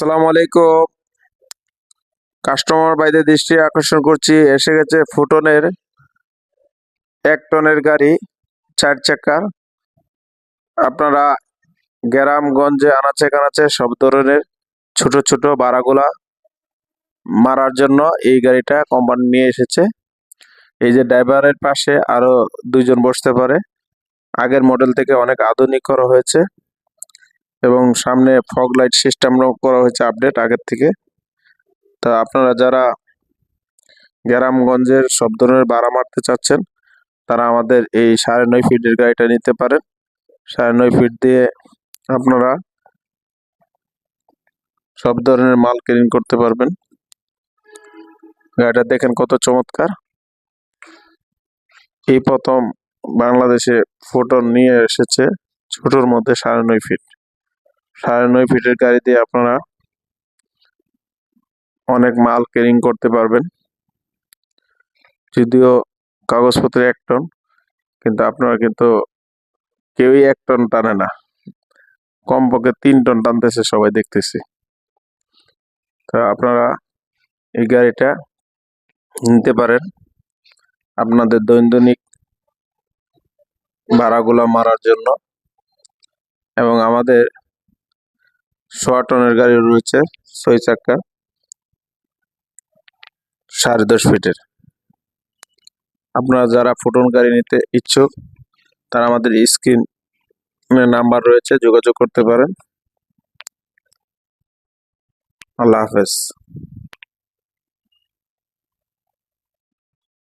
আসসালামু আলাইকুম। কাস্টমার ভাইদের দৃষ্টি আকর্ষণ করছি, এসে গেছে ফুটনের 1 টনের গাড়ি, 4 চাকার। আপনারা গ্রামগঞ্জে আনাচে কানাচে সব ধরনের ছোট ছোট ভাড়াগুলা মারার জন্য এই গাড়িটা কোম্পানি নিয়ে এসেছে। এই যে ড্রাইভারের পাশে আরো 2 জন বসতে পারে। আগের মডেল থেকে অনেক আধুনিক করা হয়েছে এবং সামনে ফগ লাইট সিস্টেম করা হয়েছে আপডেট আগের থেকে। তা আপনারা যারা গ্রামগঞ্জের সব ধরনের ভাড়া মারতে চাচ্ছেন তারা আমাদের এই 9.5 ফিটের গাড়িটা নিতে পারেন। 9.5 ফিট দিয়ে আপনারা সব ধরনের মাল ক্যারি করতে পারবেন। গাড়িটা দেখেন কত চমৎকার। এই প্রথম বাংলাদেশে ফুটন নিয়ে এসেছে ছোটর মধ্যে 9.5 ফিট। 9.5 ফিটের গাড়ি দিয়ে আপনারা অনেক মাল ক্যারি করতে পারবেন। যদিও কাগজপত্রে 1 টন, কিন্তু আপনারা কিন্তু কেউই 1 টন টানে না, কমপক্ষে 3 টন টানতেছে সবাই দেখতেছি। তো আপনারা এই গাড়িটা নিতে পারেন আপনাদের দৈনন্দিন ভাড়াগুলো মারার জন্য। এবং আমাদের 1.5 টনের গাড়ি রয়েছে 6 চাকা 10.5 ফিটের। আপনারা যারা ফুটন গাড়ি নিতে ইচ্ছুক তারা আমাদের স্ক্রিনে নাম্বার রয়েছে, যোগাযোগ করতে পারেন। আল্লাহ হাফেজ।